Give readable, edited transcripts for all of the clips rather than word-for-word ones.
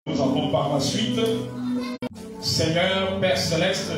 Nous avons par la suite, Seigneur, Père Céleste,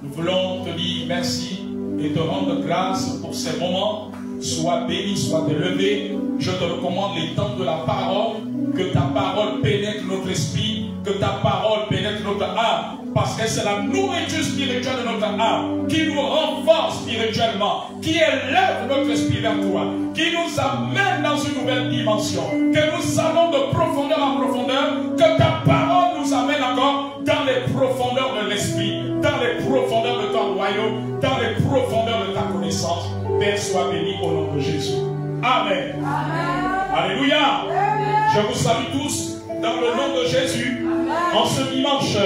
nous voulons te dire merci et te rendre grâce pour ces moments. Sois béni, sois élevé. Je te recommande les temps de la parole, que ta parole pénètre notre esprit, que ta parole pénètre notre âme, parce que c'est la nourriture spirituelle de notre âme qui nous renforce spirituellement, qui élève notre esprit vers toi, qui nous amène dans une nouvelle dimension, que nous allons de profondeur en profondeur, que ta parole nous amène encore dans les profondeurs de l'esprit, dans les profondeurs de ton royaume, dans les profondeurs de ta connaissance. Père, sois béni au nom de Jésus. Amen. Amen. Alléluia. Amen. Je vous salue tous dans le nom de Jésus. Amen. En ce dimanche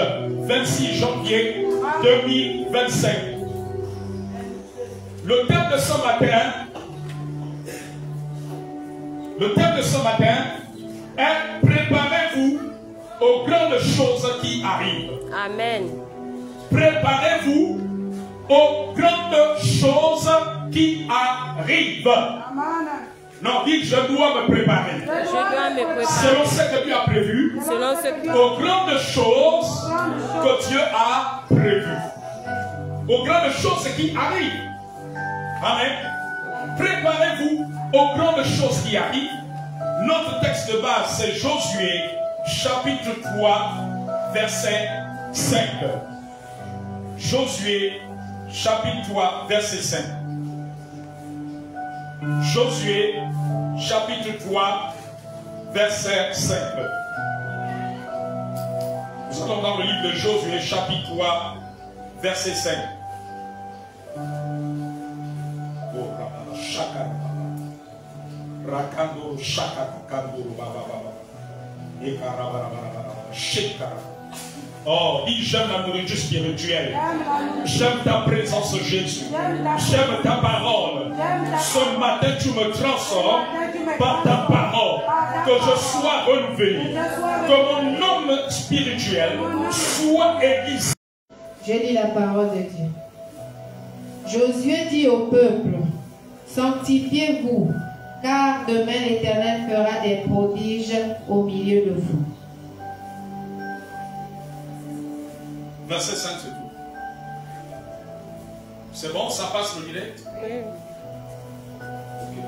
26 janvier 2025. Le thème de ce matin est préparez-vous aux grandes choses qui arrivent. Amen. Préparez-vous aux grandes choses qui arrivent. Amen. Non, dis je dois me préparer. Je dois me préparer. Selon ce que tu as prévu. Selon ce que aux grandes choses que Dieu a prévues. Aux grandes choses qui arrivent. Amen. Préparez-vous aux grandes choses qui arrivent. Notre texte de base, c'est Josué, chapitre 3, verset 5. Josué, chapitre 3, verset 5. Josué, chapitre 3, verset 5. Nous sommes dans le livre de Josué, chapitre 3, verset 5. Rakando shakakando baba. Oh, dis j'aime la nourriture spirituelle. J'aime ta présence, Jésus. J'aime ta parole. Ce matin, tu me transformes par ta parole. Que je sois renouvelé. Que mon homme spirituel soit aiguisé. Je lis la parole de Dieu. Josué dit au peuple, sanctifiez-vous, car demain l'Éternel fera des prodiges au milieu de vous. Verset 5, c'est tout. C'est bon, ça passe le direct? Oui. Okay.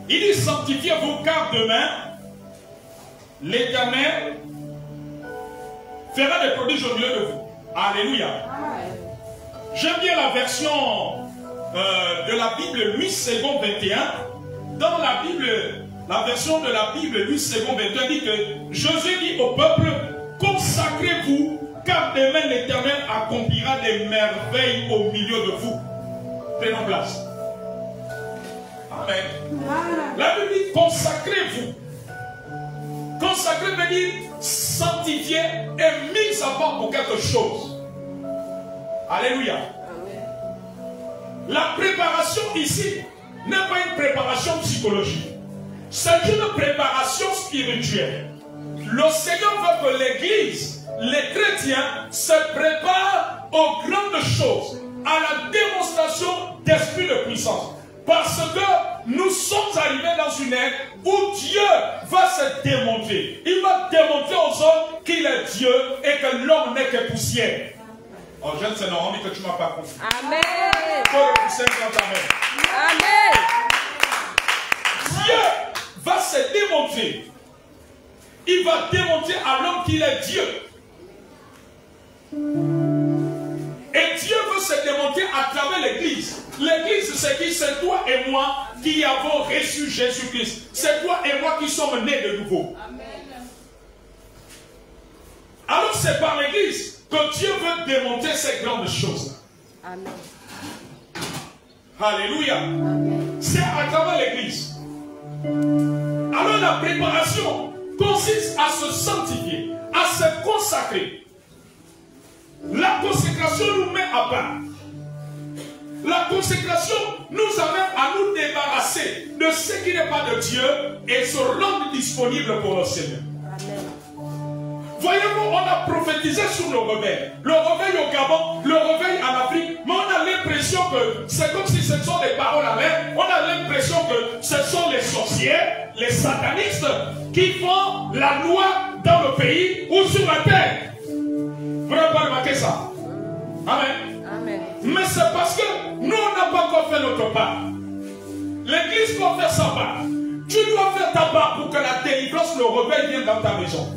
Il dit sanctifiez-vous, car demain l'Éternel fera des prodiges au milieu de vous. Alléluia. J'aime bien la version de la Bible Louis II 21. Dans la Bible, la version de la Bible Louis II 21 dit que Josué dit au peuple, consacrez-vous, car demain l'Éternel accomplira des merveilles au milieu de vous. Prenons place. Amen. La Bible dit, consacrez-vous. Consacrer veut dire sanctifier et mis à part pour quelque chose. Alléluia. La préparation ici n'est pas une préparation psychologique. C'est une préparation spirituelle. Le Seigneur veut que l'Église, les chrétiens, se préparent aux grandes choses, à la démonstration d'esprit de puissance. Parce que nous sommes arrivés dans une ère où Dieu va se démontrer. Il va démontrer aux hommes qu'il est Dieu et que l'homme n'est que poussière. Oh, jeune, c'est normal que tu ne m'as pas compris. Amen. Amen. Dieu va se démontrer. Il va démontrer à l'homme qu'il est Dieu. Et Dieu veut se démontrer à travers l'Église. L'Église, c'est qui? C'est toi et moi qui avons reçu Jésus-Christ. C'est toi et moi qui sommes nés de nouveau. Amen. Alors c'est par l'Église que Dieu veut démontrer ces grandes choses. Amen. Alléluia. C'est à travers l'Église. Alors la préparation consiste à se sanctifier, à se consacrer. La consécration nous met à part. La consécration nous amène à nous débarrasser de ce qui n'est pas de Dieu et se rendre disponible pour le Seigneur. Amen. Voyez-vous, on a prophétisé sur le réveil. Le réveil au Gabon, le réveil en Afrique, mais on a l'impression que c'est comme si ce sont des paroles à l'air. On a l'impression que ce sont les sorciers, les satanistes qui font la loi dans le pays ou sur la terre. Vous n'avez pas remarqué ça? Amen. Amen. Mais c'est parce que nous, on n'a pas encore fait notre part. L'église doit faire sa part. Tu dois faire ta part pour que la délivrance, le réveil vienne dans ta maison.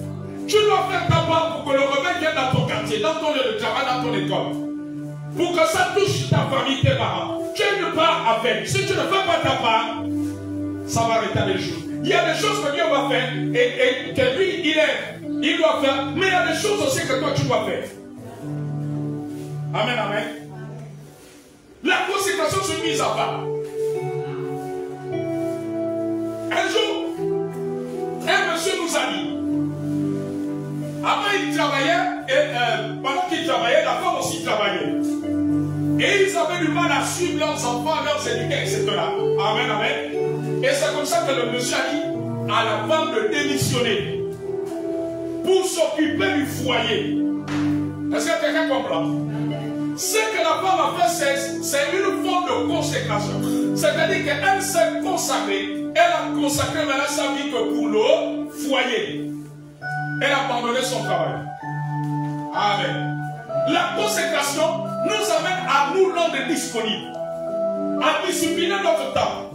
Tu dois faire ta part pour que le réveil vienne dans ton quartier, dans ton lieu de travail, dans ton école. Pour que ça touche ta famille, tes parents. Tu as une part à faire. Si tu ne fais pas ta part, ça va arrêter les choses. Il y a des choses que Dieu va faire et que lui, il doit faire. Mais il y a des choses aussi que toi, tu dois faire. Amen, amen. La consécration se mise à part. Un jour, un monsieur nous a dit, avant il travaillait, et pendant qu'il travaillait, la femme aussi travaillait. Et ils avaient du mal à suivre leurs enfants, leurs éduquer, etc. Amen, amen. Et c'est comme ça que le monsieur a dit à la femme de démissionner pour s'occuper du foyer. Est-ce que quelqu'un comprend? Ce que la femme a fait, c'est une forme de consécration. C'est-à-dire qu'elle s'est consacrée. Elle a consacré maintenant sa vie que pour le foyer. Elle a abandonné son travail. Amen. La consécration nous amène à nous rendre disponibles, à discipliner notre temps.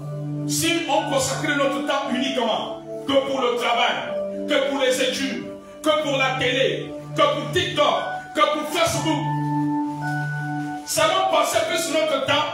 Si on consacrait notre temps uniquement que pour le travail, que pour les études, que pour la télé, que pour TikTok, que pour Facebook, ça va passer plus notre temps.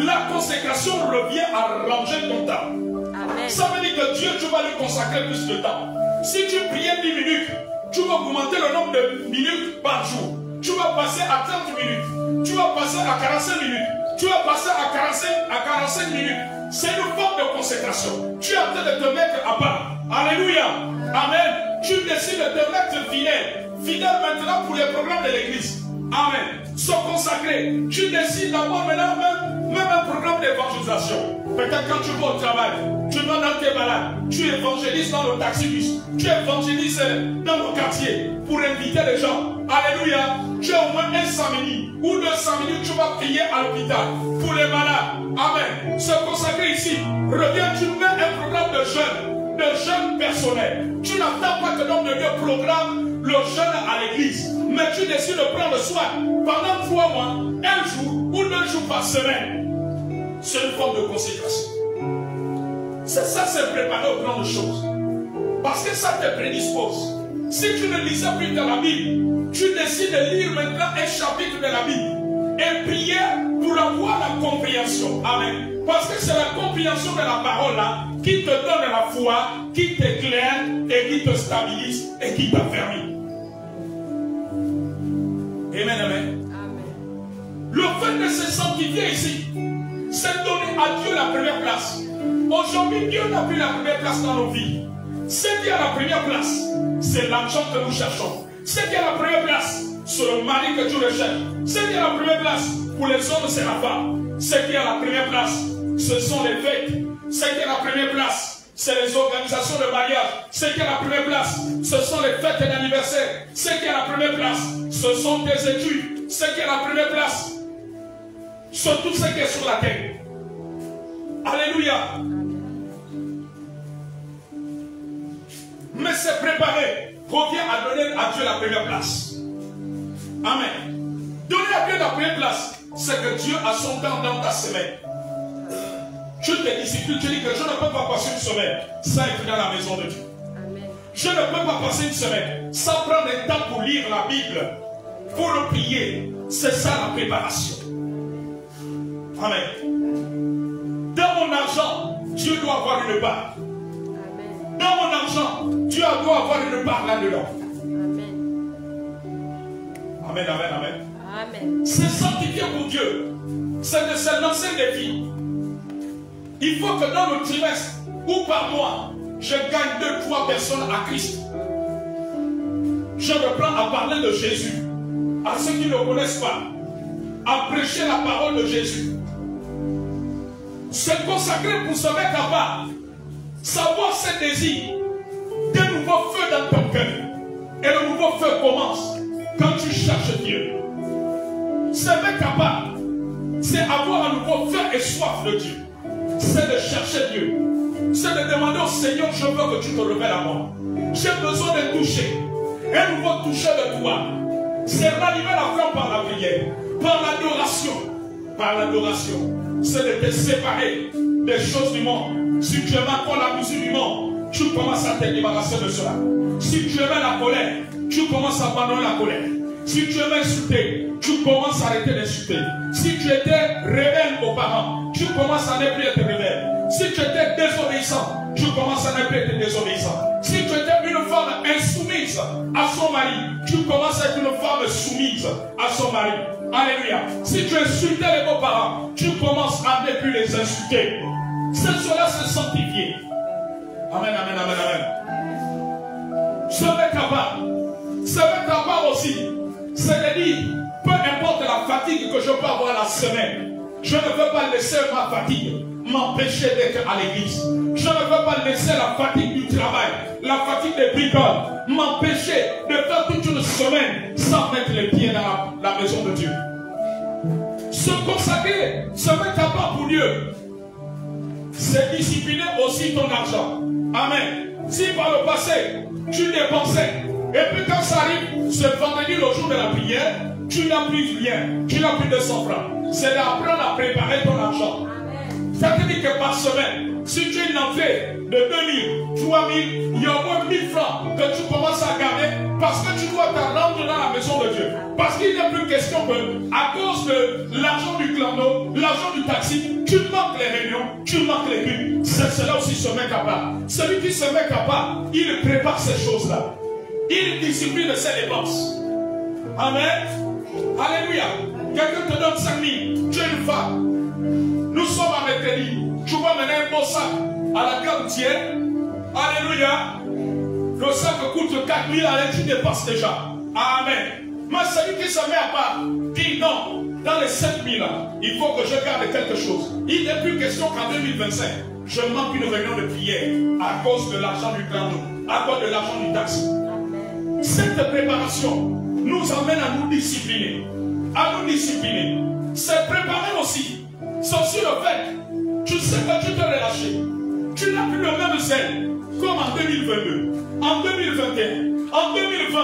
La consécration revient à ranger ton temps. Amen. Ça veut dire que Dieu, tu vas lui consacrer plus de temps. Si tu priais 10 minutes, tu vas augmenter le nombre de minutes par jour. Tu vas passer à 30 minutes. Tu vas passer à 45 minutes. Tu vas passer à 45 minutes. C'est une forme de consécration. Tu es en train de te mettre à part. Alléluia. Amen. Tu décides de te mettre fidèle. Fidèle maintenant pour les programmes de l'église. Amen. Se consacrer. Tu décides d'avoir maintenant même un programme d'évangélisation. Peut-être quand tu vas au travail, tu vas dans tes malades, tu évangélises dans le taxibus, tu évangélises dans le quartier pour inviter les gens. Alléluia. Tu as au moins un samedi ou 2 samedis, tu vas prier à l'hôpital pour les malades. Amen. Se consacrer ici. Reviens, tu mets un programme de jeunes personnels. Tu n'attends pas que l'homme de Dieu programme le jeûne à l'église, mais tu décides de prendre soin pendant 3 mois, 1 jour ou 2 jours par semaine. C'est une forme de consécration. C'est ça, c'est préparer au plan de choses. Parce que ça te prédispose. Si tu ne lisais plus dans la Bible, tu décides de lire maintenant un chapitre de la Bible et prier pour avoir la compréhension. Amen. Parce que c'est la compréhension de la parole là qui te donne la foi, qui t'éclaire et qui te stabilise et qui t'affermit. Amen, amen. Le fait de se sanctifier ici, c'est donner à Dieu la première place. Aujourd'hui, Dieu n'a plus la première place dans nos vies. Ce qui est à la première place, c'est l'argent que nous cherchons. Ce qui est à la première place, c'est le mari que tu recherches. Ce qui est à la première place, pour les hommes, c'est la femme. Ce qui est à la première place, ce sont les fêtes. Ce qui est à la première place, c'est les organisations de mariage. Ce qui est à la première place, ce sont les fêtes d'anniversaire. Ce qui est à la première place, ce sont tes études. Ce qui est à la première place, c'est tout ce qui est sur la terre. Alléluia. Mais c'est préparé. Reviens à donner à Dieu la première place. Amen. Donner à Dieu la première place, c'est que Dieu a son temps dans ta semaine. Tu te disciplines, tu dis que je ne peux pas passer une semaine sans être dans la maison de Dieu. Amen. Je ne peux pas passer une semaine sans prendre le temps pour lire la Bible, pour le prier. C'est ça la préparation. Amen. Dans mon argent, Dieu doit avoir une part. Amen. Dans mon argent, Dieu doit avoir une part là-dedans. Amen, amen, amen. Amen. C'est sanctifier pour Dieu. C'est de se lancer des vies. Il faut que dans le trimestre ou par mois, je gagne 2-3 personnes à Christ. Je reprends à parler de Jésus à ceux qui ne le connaissent pas, à prêcher la parole de Jésus. Se consacrer pour se mettre à part, savoir ses désirs, de nouveaux feux dans ton cœur. Et le nouveau feu commence quand tu cherches Dieu. Se mettre capable, c'est avoir un nouveau feu et soif de Dieu. C'est de chercher Dieu. C'est de demander au Seigneur, je veux que tu te révèles à moi. J'ai besoin de toucher. Un nouveau toucher de toi. C'est ranimer la flamme par la prière, par l'adoration. Par l'adoration. C'est de te séparer des choses du monde. Si tu aimes encore la musique du monde, tu commences à te débarrasser de cela. Si tu aimais la colère, tu commences à abandonner la colère. Si tu aimais insulter, tu commences à arrêter d'insulter. Si tu étais rebelle aux parents, tu commences à ne plus être rebelle. Si tu étais désobéissant, tu commences à ne plus être désobéissant. Si tu étais une femme insoumise à son mari, tu commences à être une femme soumise à son mari. Alléluia. Si tu insultais les beaux-parents, tu commences à ne plus les insulter. C'est cela, se sanctifier. Amen, amen, amen, amen. Se mettre à part. Se mettre à part aussi. C'est de dire, peu importe la fatigue que je peux avoir la semaine, je ne veux pas laisser ma fatigue m'empêcher d'être à l'église. Je ne veux pas laisser la fatigue du travail, la fatigue des bricoles, m'empêcher de faire toute une semaine sans mettre les pieds dans la maison de Dieu. Se consacrer, se mettre à part pour Dieu, c'est discipliner aussi ton argent. Amen. Si par le passé, tu dépensais, et puis quand ça arrive, ce vendredi, le jour de la prière, tu n'as plus rien, tu n'as plus de 100 francs. C'est d'apprendre à préparer ton argent. Ça veut dire que par semaine, si tu as une entrée de 2000, 3000, il y a au moins 1000 francs que tu commences à garder parce que tu dois te rendre dans la maison de Dieu. Parce qu'il n'est plus question que, à cause de l'argent du clando, l'argent du taxi, tu manques les réunions, tu manques les buts. C'est cela aussi se met à part. Celui qui se met à part, il prépare ces choses-là. Il discipline ses dépenses. Amen. Alléluia. Quelqu'un te donne 5 000, tu es une femme. Nous sommes à mercredi. Tu vas mener un beau sac à la quartière. Alléluia. Le sac coûte 4 000, allez, tu dépenses déjà. Amen. Mais celui qui se met à part dit non. Dans les 7 000, il faut que je garde quelque chose. Il n'est plus question qu'en 2025, je manque une réunion de prière à cause de l'argent du clando, à cause de l'argent du taxi. Cette préparation nous amène à nous discipliner. À nous discipliner. C'est préparer aussi. C'est aussi le fait, tu sais que tu t'es relâché. Tu n'as plus le même zèle comme en 2022, en 2021, en 2020.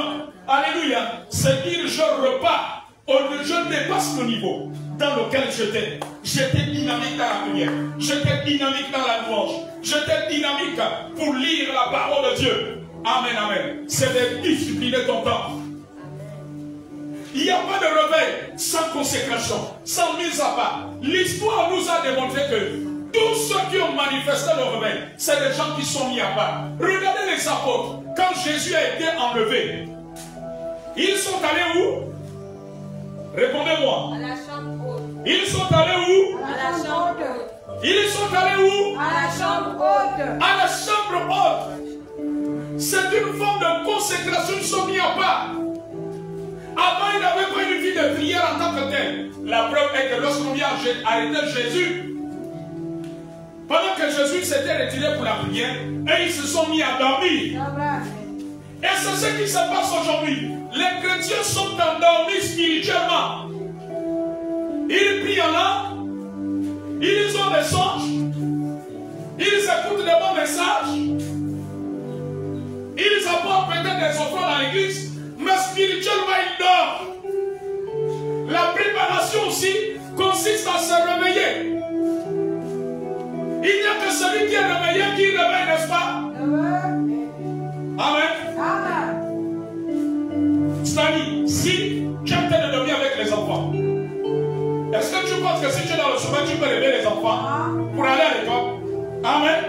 Alléluia. C'est dire je repars, je dépasse le niveau dans lequel j'étais. J'étais dynamique dans la prière. J'étais dynamique dans la louange. J'étais dynamique pour lire la parole de Dieu. Amen, amen. C'est de discipliner ton temps. Il n'y a pas de réveil sans consécration, sans mise à part. L'histoire nous a démontré que tous ceux qui ont manifesté le réveil, c'est des gens qui sont mis à part. Regardez les apôtres. Quand Jésus a été enlevé, ils sont allés où? Répondez-moi. À la chambre haute. Ils sont allés où? À la chambre haute. Ils sont allés où? À la chambre haute. À la chambre haute. C'est une forme de consécration, ils sont mis à part. Avant, il n'avait pas une vie de prière en tant que tel. La preuve est que lorsqu'on vient arrêter Jésus, pendant que Jésus s'était retiré pour la prière, et ils se sont mis à dormir. Et c'est ce qui se passe aujourd'hui. Les chrétiens sont endormis spirituellement. Ils prient en langue, ils ont des songes, ils écoutent des bons messages, ils apportent peut-être des offrandes dans l'église, mais spirituellement ils dorment. La préparation aussi consiste à se réveiller. Il n'y a que celui qui est réveillé qui réveille, n'est-ce pas? Amen. C'est-à-dire, si tu es en train de dormir avec les enfants, est-ce que tu penses que si tu es dans le sommeil, tu peux réveiller les enfants pour aller à l'école? Amen.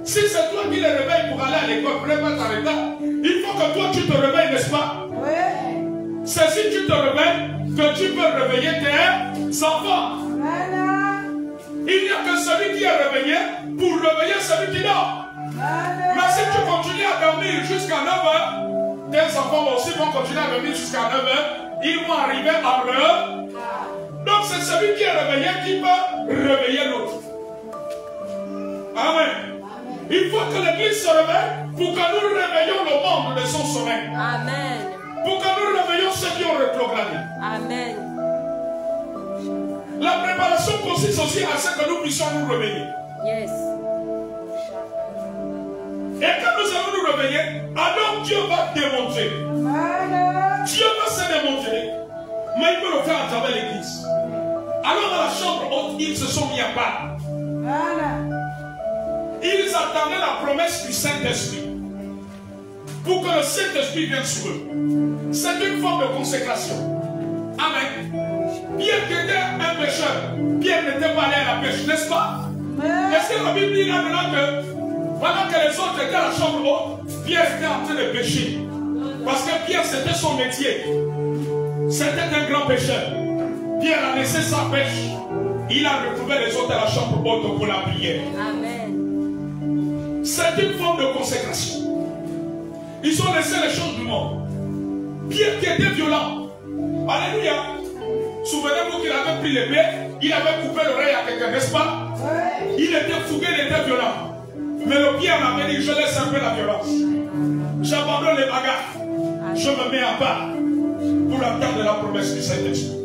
Si c'est toi qui les réveilles pour aller à l'école, prépare ta retard, il faut que toi tu te réveilles, n'est-ce pas? Oui. C'est si tu te réveilles que tu peux réveiller tes enfants. Il n'y a que celui qui est réveillé pour réveiller celui qui dort. Mais si tu continues à dormir jusqu'à 9h, tes enfants aussi vont continuer à dormir jusqu'à 9h, ils vont arriver en l'heure. Donc c'est celui qui est réveillé qui peut réveiller l'autre. Amen. Il faut que l'église se réveille pour que nous réveillions le monde de son sommeil. Amen. Pour que nous réveillions ceux qui ont rétrogradé. Amen. La préparation consiste aussi à ce que nous puissions nous réveiller. Yes. Et quand nous allons nous réveiller, alors Dieu va démontrer. Dieu va se démontrer. Mais il peut le faire à travers l'église. Alors dans la chambre haute, ils se sont mis à part. Ils attendaient la promesse du Saint-Esprit. Pour que le Saint-Esprit vienne sur eux. C'est une forme de consécration. Amen. Pierre qui était un pécheur, Pierre n'était pas allé à la pêche, n'est-ce pas? Est-ce que la Bible dit là maintenant que pendant que les autres étaient à la chambre haute, Pierre était en train de pécher? Parce que Pierre c'était son métier. C'était un grand pécheur. Pierre a laissé sa pêche. Il a retrouvé les autres à la chambre haute pour la prière. Amen. C'est une forme de consécration. Ils ont laissé les choses du monde. Pierre qui était violent. Alléluia. Souvenez-vous qu'il avait pris l'épée, il avait coupé l'oreille à quelqu'un, n'est-ce pas? Il était fougué, il était violent. Mais le Pierre m'avait dit, je laisse un peu la violence. J'abandonne les bagarres. Je me mets à part pour attendre la promesse du Saint-Esprit.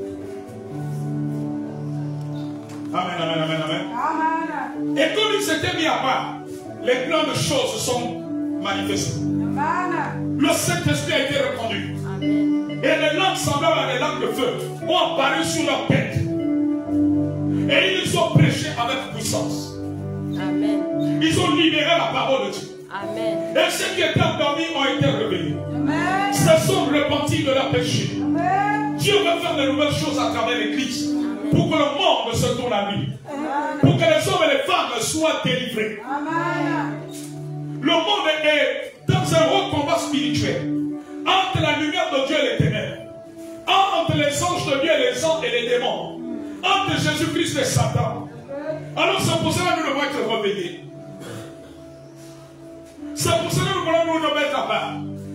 Amen, amen, amen, amen. Et quand il s'était mis à part, les grandes choses se sont manifestées. Le Saint-Esprit a été répandu. Et les langues semblables à des langues de feu ont apparu sur leur tête. Et ils ont prêché avec puissance. Amen. Ils ont libéré la parole de Dieu. Amen. Et ceux qui étaient endormis ont été réveillés. Se sont repentis de leur péché. Dieu veut faire de nouvelles choses à travers l'Église. Pour que le monde se tourne à lui. Pour que les hommes et les femmes soient délivrés. Le monde est dans un haut combat spirituel. Entre la lumière de Dieu et les ténèbres. Entre les anges de Dieu et les anges et les démons. Entre Jésus-Christ et Satan. Alors c'est pour cela que nous devons être réveillés. C'est pour cela que nous voulons nous mettre à part.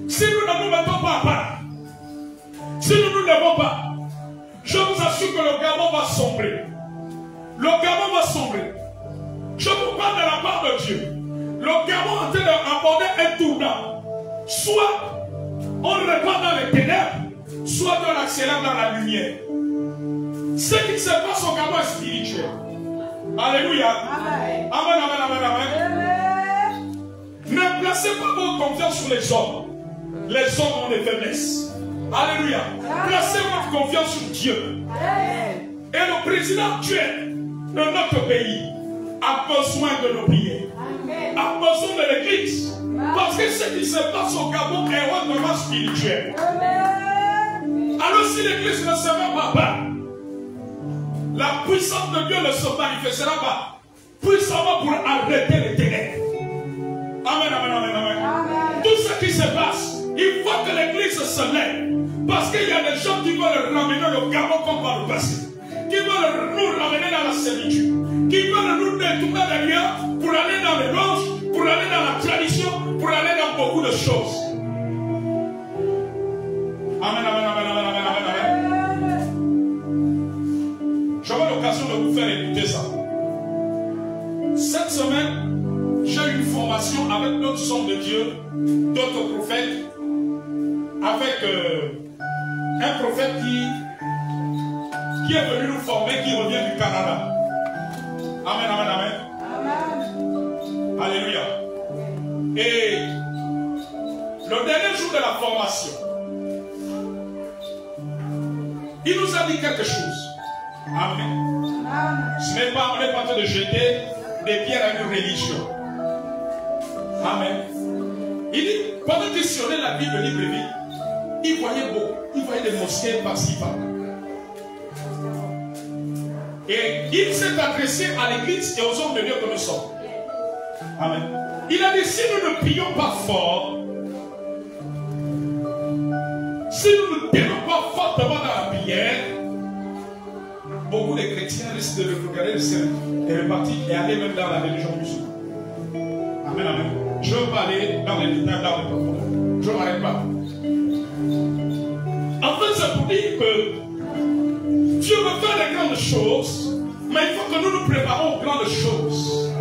Si nous ne nous mettons pas à part, si nous ne nous levons pas, je vous assure que le gamin va sombrer. Le gamin va sombrer. Je vous parle de la part de Dieu. Le gamin est en train d'aborder un tournant. Soit on répand dans les ténèbres, soit on accélère dans la lumière. Ce qui se passe au gamin est spirituel. Alléluia. Amen, amen, amen, amen. Ne placez pas votre confiance sur les hommes. Les hommes ont des faiblesses. Alléluia. Placez votre confiance sur Dieu. Et le président actuel de notre pays a besoin de nos prières. A besoin de l'église. Parce que ce qui se passe au Gabon est hautement spirituel. Alors si l'église ne se met pas, la puissance de Dieu ne se manifestera pas puissamment pour arrêter les ténèbres. Amen, amen, amen, amen. Tout ce qui se passe, il faut que l'église se lève. Parce qu'il y a des gens qui veulent ramener le Gabon comme par le passé. Qui veulent nous ramener dans la servitude. Qui veulent nous détourner des liens pour aller dans les loges, pour aller dans la tradition, pour aller dans beaucoup de choses. Amen, amen, amen, amen, amen, amen, amen. J'aurai l'occasion de vous faire écouter ça. Cette semaine, j'ai eu une formation avec d'autres hommes de Dieu, d'autres prophètes, avec un prophète qui est venu nous former, qui revient du Canada. Amen, amen, amen. Alléluia. Et le dernier jour de la formation, il nous a dit quelque chose. Amen. On n'est pas en train de jeter des pierres à une religion. Amen. Il dit, pendant qu'il sillonnait la ville de Libreville, il voyait beaucoup, il voyait des mosquées par-ci par-là. Et il s'est adressé à l'église et aux hommes de Dieu que nous sommes. Amen. Il a dit, si nous ne prions pas fort, si nous ne tenons pas fortement dans la prière, beaucoup de chrétiens risquent de regarder le ciel et repartir et aller même dans la religion musulmane. Amen, amen. Je ne veux pas aller dans les détails, dans les profondeurs. Je ne m'arrête pas. En fait, c'est pour dire que Dieu veut faire des grandes choses, mais il faut que nous nous préparons aux grandes choses.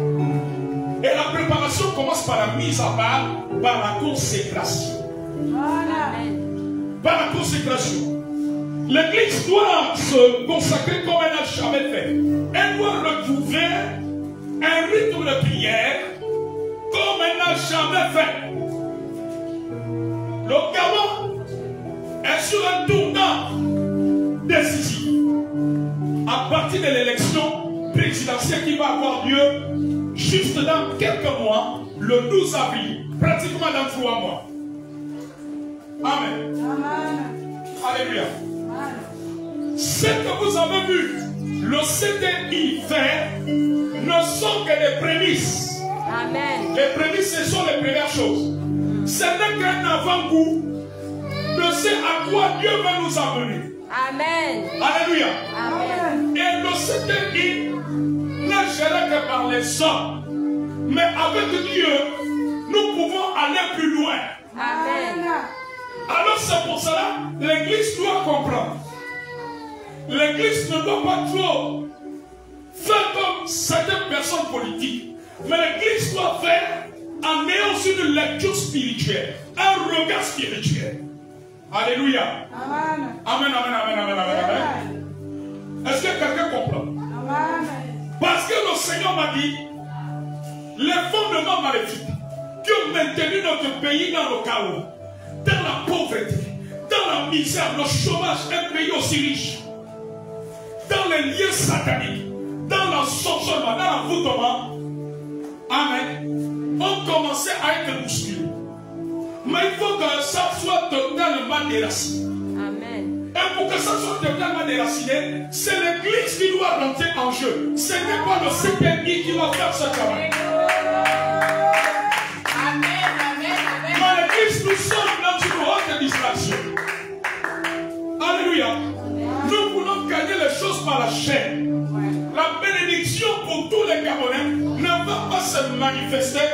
Et la préparation commence par la mise à part, par la consécration. Par la consécration. L'église doit se consacrer comme elle n'a jamais fait. Elle doit retrouver un rythme de prière comme elle n'a jamais fait. Le Gabon est sur un tournant décisif. À partir de l'élection présidentielle qui va avoir lieu juste dans quelques mois, le 12 avril, pratiquement dans 3 mois. Amen. Alléluia. Ce que vous avez vu, le CDI faire, ne sont que les prémices. Amen. Les prémices, ce sont les premières choses. Ce n'est qu'un avant-goût de ce à quoi Dieu veut nous amener. Amen. Alléluia. Amen. Et le CDI n'est géré que par les hommes. Mais avec Dieu, nous pouvons aller plus loin. Amen. Alors c'est pour cela que l'église doit comprendre. L'église ne doit pas trop faire comme certaines personnes politiques. Mais l'église doit faire en ayant une lecture spirituelle, un regard spirituel. Alléluia. Amen. Amen, amen, amen, amen, amen, amen. Est-ce que quelqu'un comprend? Amen. Parce que le Seigneur m'a dit, les fondements maléfiques qui ont maintenu notre pays dans le chaos, dans la pauvreté, dans la misère, le chômage, un pays aussi riche, dans les liens sataniques, dans l'ensorcellement, dans l'envoûtement, amen, ont commencé à être bousculés. Mais il faut que ça soit totalement déraciné. Amen. Et pour que ça soit totalement déraciné, c'est l'église qui doit rentrer en jeu. Ce n'est pas le CPI qui va faire ce travail. Dans l'église, nous sommes dans une haute distraction. Alléluia. Nous voulons gagner les choses par la chair. La bénédiction pour tous les Gabonais ne va pas se manifester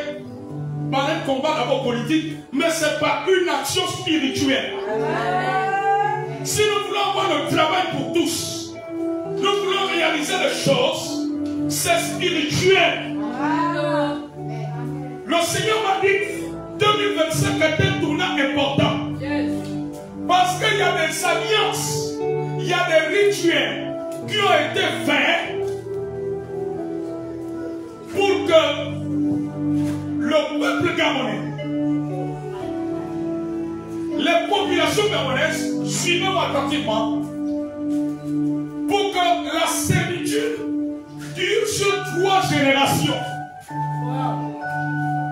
par un combat d'abord politique, mais c'est par une action spirituelle. Si nous voulons avoir le travail pour tous, nous voulons réaliser les choses, c'est spirituel. Le Seigneur m'a dit 2025 est un tournant important. Parce qu'il y a des alliances, il y a des rituels qui ont été faits pour que le peuple gabonais, les populations gabonaises suivent attentivement pour que la servitude dure sur 3 générations.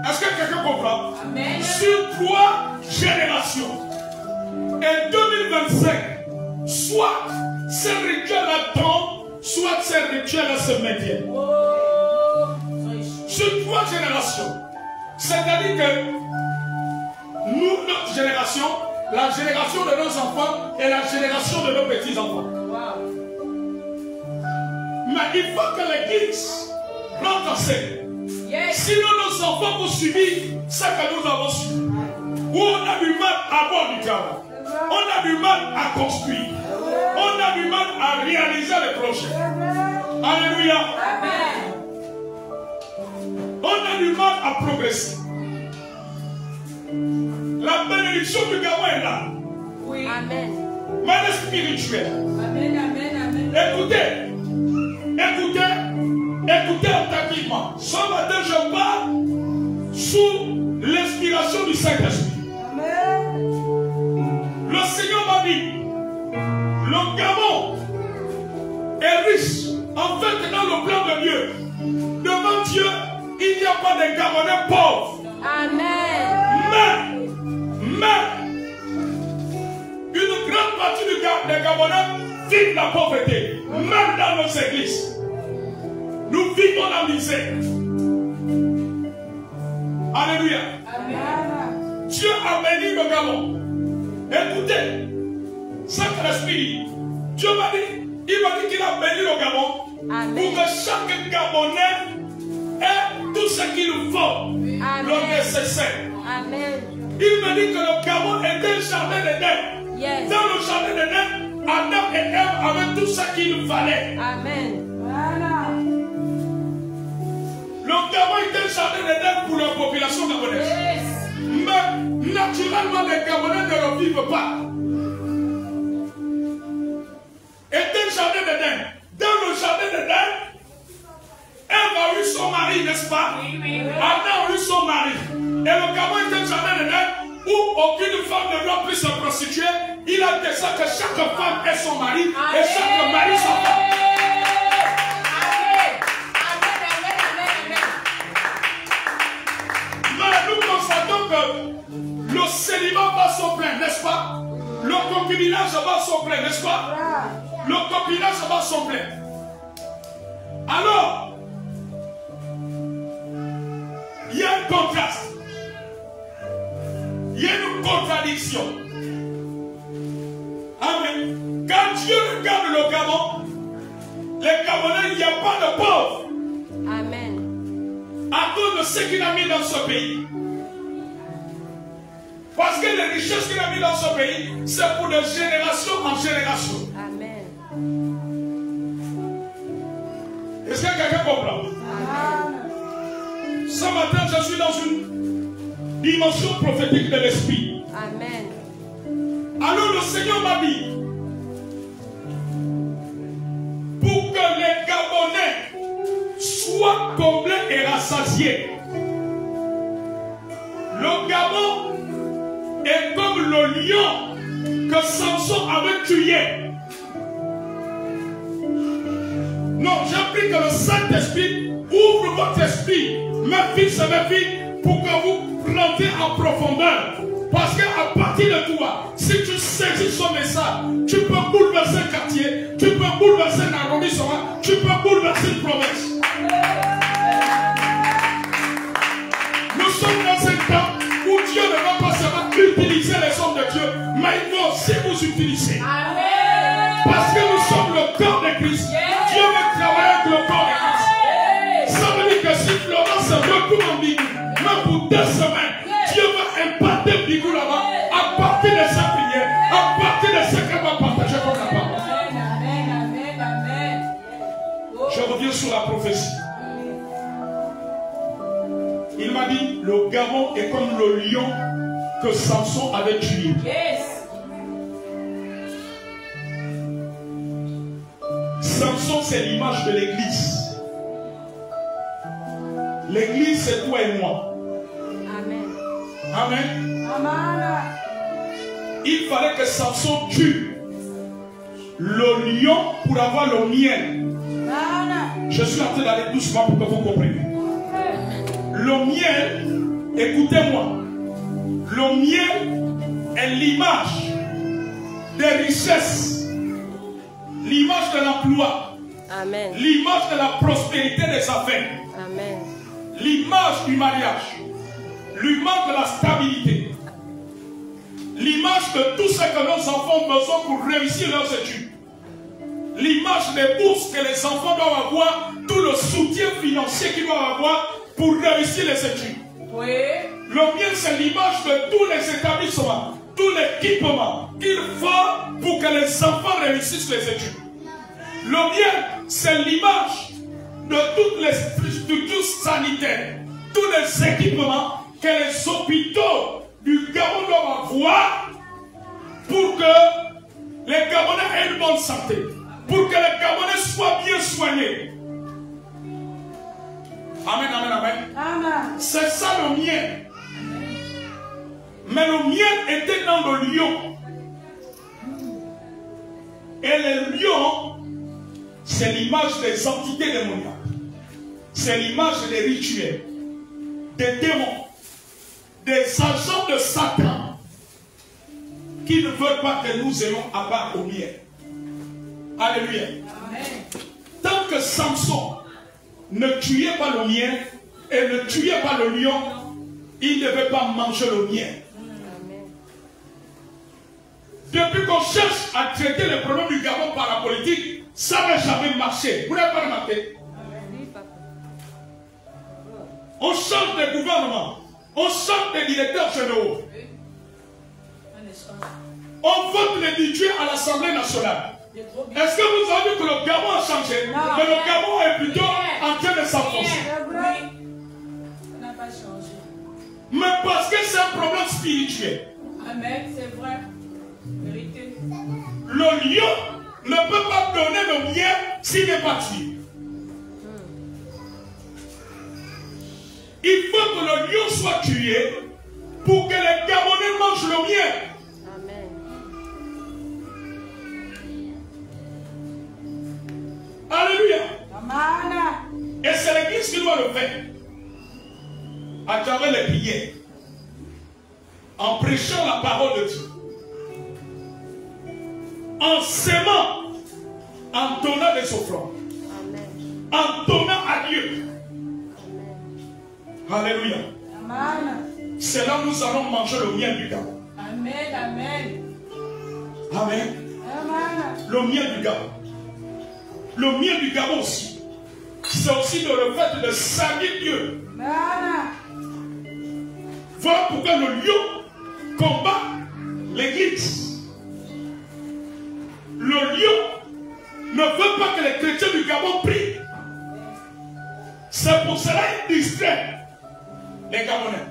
Est-ce que quelqu'un comprend? Amen. Sur 3 générations. Et 2025, soit ces rituels-là tombent, soit ces rituels-là se maintiennent. Sur 3 générations. C'est-à-dire que nous, notre génération, la génération de nos enfants et la génération de nos petits-enfants. Mais il faut que l'église plante en scène. Sinon, nos enfants vont subir ce que nous avons subi. Où on a du mal à avoir du travail. On a du mal à construire. On a du mal à réaliser les projets. Alléluia. Amen. On a du mal à progresser. La bénédiction du Gabon est là. Oui. Amen. Mais elle est spirituelle. Amen, amen, amen. Écoutez. Écoutez attentivement. Ce matin, je parle sous l'inspiration du Saint-Esprit. Le Seigneur m'a dit, le Gabon est riche. En fait, dans le plan de Dieu, devant Dieu, il n'y a pas de Gabonais pauvres. Amen. Mais, une grande partie des Gabonais vivent la pauvreté. Même dans nos églises. Nous vivons la misère. Alléluia. Amen. Dieu a béni le Gabon. Écoutez, Saint-Esprit, Dieu m'a dit, il m'a dit qu'il a béni le Gabon. Amen. Pour que chaque Gabonais ait tout ce qu'il nous faut. Le nécessaire. Amen. Il m'a dit que le Gabon était un jardin d'Éden. Yes. Dans le jardin d'Éden, Adam et Ève avaient tout ce qu'il fallait. Amen. Voilà. Le Gabon était un jardin d'Éden pour la population gabonaise. Yes. Mais naturellement, naturellement, les Gabonais ne le vivent pas. Et dans le jardin d'Éden, Ève a eu son mari, n'est-ce pas? Adam a eu son mari. Et le Gabon était un jardin d'Éden où aucune femme ne doit plus se prostituer. Il a décidé que chaque femme ait son mari et chaque mari sa femme. Mais nous constatons que le célibat va son plein, n'est-ce pas? Le concubinage va son plein, n'est-ce pas? Le copinage va son plein. Alors, il y a un contraste. Il y a une contradiction. Amen. Quand Dieu regarde le Gabon, les Gabonais, il n'y a pas de pauvres. Amen. À cause de ce qu'il a mis dans ce pays. Parce que les richesses qu'il a mis dans ce pays, c'est pour de génération en génération. Amen. Est-ce que quelqu'un comprend? Amen. Ce matin, je suis dans une dimension prophétique de l'esprit. Amen. Alors le Seigneur m'a dit, pour que les Gabonais soient comblés et rassasiés, le Gabon est comme le lion que Samson avait tué. Non, j'ai appris que le Saint-Esprit ouvre votre esprit, mes fils et mes filles, pour que vous plantez en profondeur. Parce qu'à partir de toi, si tu saisis son message, tu peux bouleverser un quartier, tu peux bouleverser un arrondissement, tu peux bouleverser une province. Nous sommes dans un temps où Dieu ne va pas seulement utiliser les hommes de Dieu, mais il va aussi vous utiliser. Amen. Parce que nous sommes le corps de Christ. Dieu veut travailler avec le corps de Christ. Ça veut dire que si Florence se retourne en Bigou, même pour 2 semaines, Dieu va imparter Bigou là-bas à partir de sa prière, à partir de ce qu'elle va partager comme la parole. Je reviens sur la prophétie. Il m'a dit, le Gabon est comme le lion que Samson avait tué. Samson, c'est l'image de l'église. L'église, c'est toi et moi. Amen. Amen. Il fallait que Samson tue le lion pour avoir le miel. Je suis en train d'aller doucement pour que vous compreniez. Le miel, écoutez-moi, le miel est l'image des richesses, l'image de l'emploi, Amen. l'image de la prospérité des affaires, Amen. l'image du mariage, l'image de la stabilité, l'image de tout ce que nos enfants ont besoin pour réussir leurs études, l'image des bourses que les enfants doivent avoir, tout le soutien financier qu'ils doivent avoir pour réussir les études. Oui. Le miel, c'est l'image de tous les établissements, tout l'équipement qu'il faut pour que les enfants réussissent les études. Le miel, c'est l'image de toutes les structures sanitaires, tous les équipements que les hôpitaux du Gabon doivent avoir pour que les Gabonais aient une bonne santé, pour que les Gabonais soient bien soignés. Amen, amen, amen. C'est ça le miel. Mais le miel était dans le lion. Et le lion, c'est l'image des entités démoniaques. C'est l'image des rituels, des démons, des agents de Satan qui ne veulent pas que nous ayons appart au miel. Alléluia. Amen. Tant que Samson ne tuait pas le miel et ne tuait pas le lion, il ne devait pas manger le miel. Amen. Depuis qu'on cherche à traiter les problèmes du Gabon par la politique, ça n'a jamais marché. Vous n'avez pas remarqué? On change de gouvernement, on change de directeurs généraux, on vote les budgets à l'Assemblée nationale. Est-ce que vous avez vu que le Gabon a changé? Mais le Gabon est plutôt en train de s'enfoncer. Ça n'a pas changé. Mais parce que c'est un problème spirituel. Amen, c'est vrai. Vérité. Le lion ne peut pas donner le miel s'il n'est pas tué. Il faut que le lion soit tué pour que les Gabonais mangent le miel. Amen. Alléluia. Amen. Et c'est l'église qui doit le faire. À travers les prières. En prêchant la parole de Dieu. En s'aimant. En donnant des offrandes. Amen. En donnant à Dieu. Alléluia. Amen. C'est là où nous allons manger le miel du Gabon. Amen. Amen. Amen. Amen. Le miel du Gabon. Le miel du Gabon aussi. C'est aussi le fait de saluer Dieu. Amen. Voilà pourquoi le lion combat l'église. Le lion ne veut pas que les chrétiens du Gabon prient. C'est pour cela qu'il distrait les Gabonais.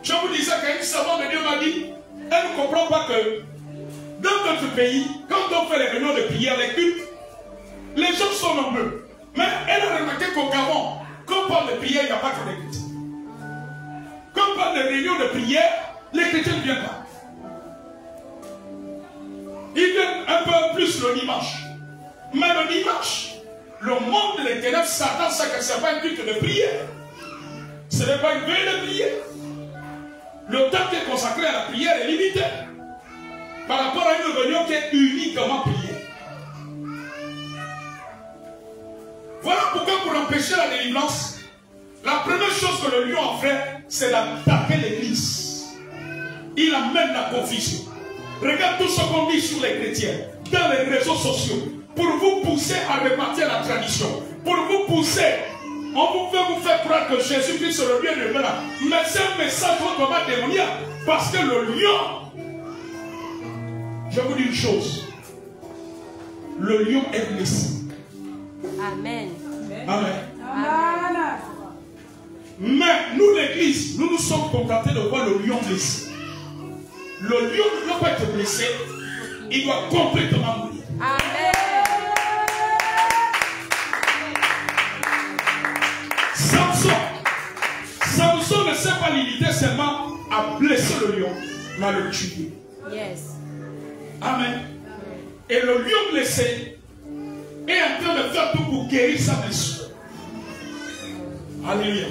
Je vous disais qu'une servante de Dieu m'a dit, elle ne comprend pas que dans notre pays, quand on fait les réunions de prière, les cultes, les gens sont nombreux. Mais elle a remarqué qu'au Gabon, quand on parle de prière, il n'y a pas que les chrétiens. Quand on parle de réunions de prière, les chrétiens ne viennent pas. Ils viennent un peu plus le dimanche. Mais le dimanche, le monde des ténèbres s'attend à ce que ce n'est pas un culte de prière. Ce n'est pas une veille de prière. Le temps qui est consacré à la prière est limité par rapport à une réunion qui est uniquement prière. Voilà pourquoi pour empêcher la délivrance, la première chose que le lion a fait, c'est d'attaquer l'église. Il amène la confusion. Regarde tout ce qu'on dit sur les chrétiens dans les réseaux sociaux pour vous pousser à répartir la tradition, pour vous pousser. On veut vous faire croire que Jésus-Christ est le bien de là. Mais c'est un message autrement démoniaque. Parce que le lion, je vous dis une chose, le lion est blessé. Amen. Amen. Amen. Mais nous, l'église, nous nous sommes contentés de voir le lion blessé. Le lion ne doit pas être blessé, il doit complètement mourir. Amen. Samson ne s'est pas limité seulement à blesser le lion, mais à le tuer. Yes. Amen. Et le lion blessé est en train de faire tout pour guérir sa blessure. Alléluia.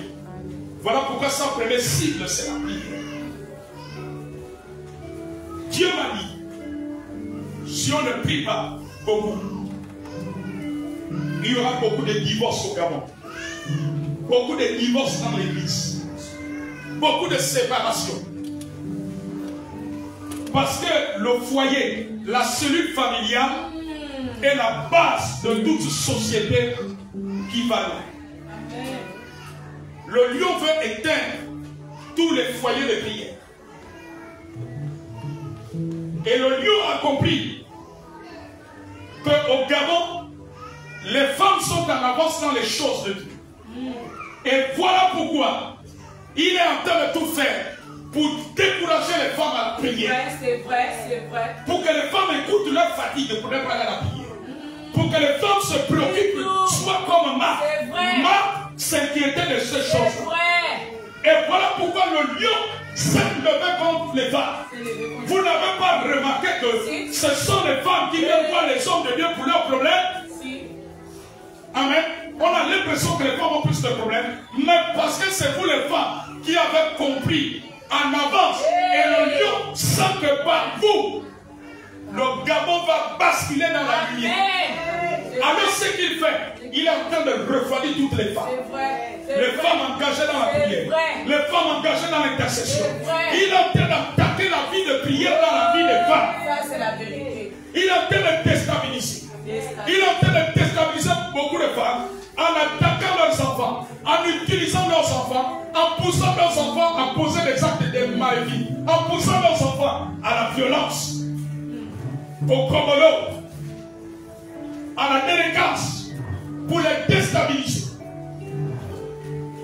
Voilà pourquoi sa première cible, c'est la prière. Dieu m'a dit, si on ne prie pas beaucoup, il y aura beaucoup de divorces au Gabon. Beaucoup de divorces dans l'église. Beaucoup de séparations. Parce que le foyer, la cellule familiale est la base de toute société qui va là. Le lion veut éteindre tous les foyers de prière. Et le lion a compris qu'au Gabon, les femmes sont en avance dans les choses de Dieu. Et voilà pourquoi il est en train de tout faire pour décourager les femmes à la prière. C'est vrai, c'est vrai. Pour que les femmes écoutent leur fatigue pour ne pas aller à la prière. Pour que les femmes se préoccupent, soit comme Marc. Marc s'inquiétait de ces choses. Et voilà pourquoi le lion s'est levé contre les femmes. Vous n'avez pas remarqué que ce sont les femmes qui viennent voir les hommes de Dieu pour leurs problèmes? Amen. On a l'impression que les femmes ont plus de problèmes, mais parce que c'est vous les femmes qui avez compris en avance. Et le lion sent que par vous, le Gabon va basculer dans la lumière. Alors ce qu'il fait, il est en train de refroidir toutes les femmes. Les femmes engagées dans la prière, les femmes engagées dans l'intercession. Il est en train d'attaquer la vie de prière dans la vie des femmes. Ça, c'est la vérité. Il est en train de déstabiliser. Il est en train de déstabiliser beaucoup de femmes en attaquant leurs enfants, en utilisant leurs enfants, en poussant leurs enfants à poser des actes de maladie, en poussant leurs enfants à la violence, au Congolo, à la délinquance, pour les déstabiliser.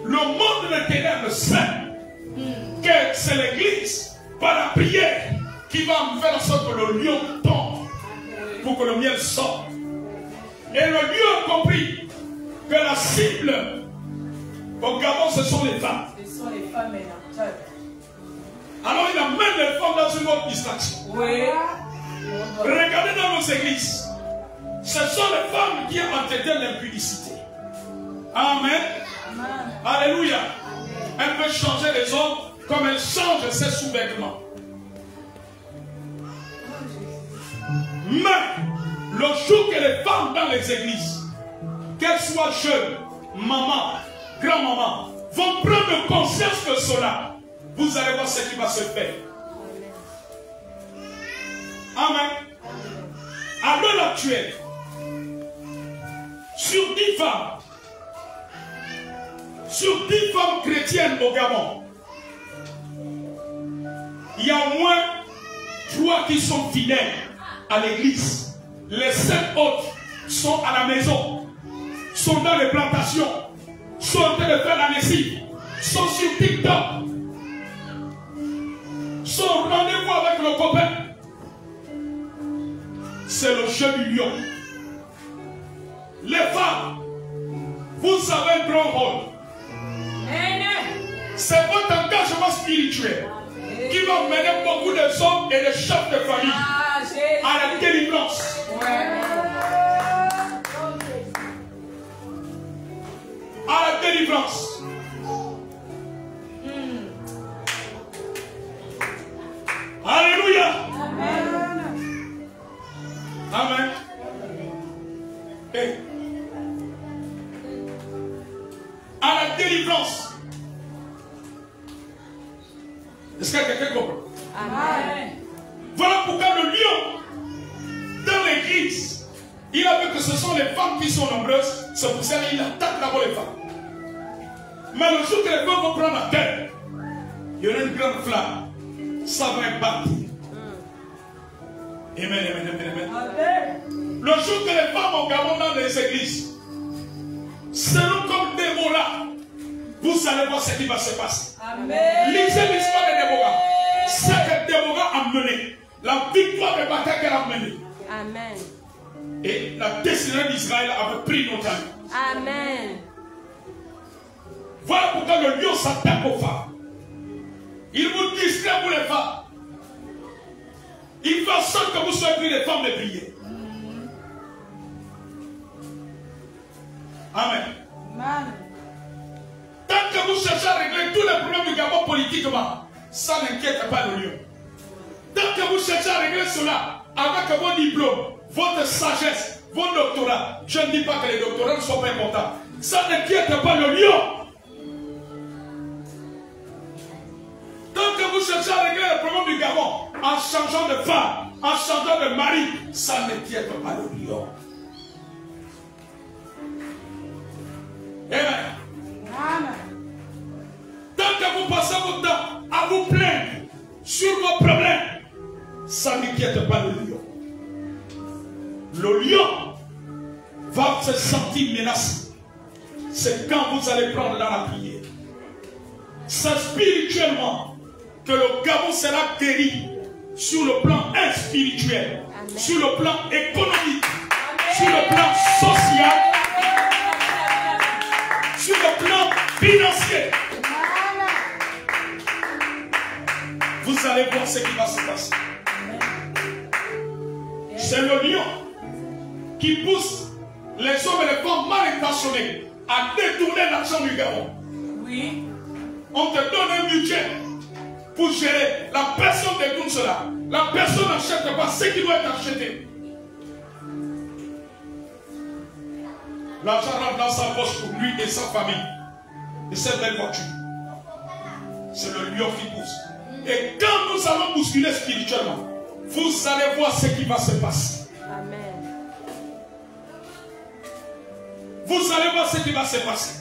Le monde des ténèbres sait que c'est l'église par la prière qui va faire en sorte que le lion tombe pour que le miel sorte. Et le lion a compris que la cible au Gabon, ce sont les femmes. Ce sont les femmes et l'entrée. Alors il amène les femmes dans une autre distraction. Oui. Regardez dans nos églises. Ce sont les femmes qui entretiennent l'impudicité. Amen. Amen. Alléluia. Elle peut changer les hommes comme elle change ses sous-vêtements. Mais le jour que les femmes dans les églises, qu'elles soient jeunes, maman, grand-maman, vont prendre conscience de cela, vous allez voir ce qui va se faire. Amen. À l'heure actuelle, sur 10 femmes chrétiennes au Gabon, il y a au moins 3 qui sont fidèles à l'église. Les 5 autres sont à la maison, sont dans les plantations, sont en train de faire la lessive, sont sur TikTok, sont au rendez-vous avec le copain. C'est le jeu du lion. Les femmes, vous avez un grand rôle. C'est votre engagement spirituel qui va mener beaucoup de hommes et de chefs de famille à la délivrance. À la délivrance. Alléluia. Amen. Et à la délivrance. Est-ce que quelqu'un comprend? Amen. Voilà pourquoi le lion, dans l'église, il a vu que ce sont les femmes qui sont nombreuses. C'est pour ça qu'il attaque d'abord les femmes. Mais le jour que les femmes vont prendre la terre, il y aura une grande flamme. Ça va être Amen, amen, amen, amen. Le jour que les femmes au Gabon dans les églises seront comme Déborah, vous allez voir ce qui va se passer. Amen. Lisez l'histoire de Déborah. Ce que Déborah a mené, la victoire de bataille qu'elle a menée. Amen. Et la destinée d'Israël avait pris nos amis. Amen. Voilà pourquoi le lion s'attaque aux femmes. Il vous distrait, vous les femmes. Il fait en sorte que vous soyez pris les femmes de prier. Amen. Amen. Tant que vous cherchez à régler tous les problèmes du Gabon politiquement, ça n'inquiète pas le lion. Tant que vous cherchez à régler cela avec vos diplômes, votre sagesse, vos doctorats, je ne dis pas que les doctorats ne sont pas importants, ça n'inquiète pas le lion. Tant que vous cherchez à régler le problème du Gabon en changeant de femme, en changeant de mari, ça n'inquiète pas le lion. Amen. Amen. Tant que vous passez votre temps à vous plaindre sur vos problèmes, ça n'inquiète pas le lion. Le lion va se sentir menacé. C'est quand vous allez prendre dans la prière. C'est spirituellement que le Gabon sera guéri sur le plan spirituel, sur le plan économique, sur le plan social, sur le plan financier. Vous allez voir ce qui va se passer. C'est le lion qui pousse les hommes et les femmes mal intentionnés à détourner l'argent du Gabon. Oui. On te donne un budget pour gérer. La personne détourne cela. La personne n'achète pas ce qui doit être acheté. L'argent rentre dans sa poche pour lui et sa famille. Et cette belle voiture. C'est le lion qui pousse. Et quand nous allons bousculer spirituellement, vous allez voir ce qui va se passer. Amen. Vous allez voir ce qui va se passer.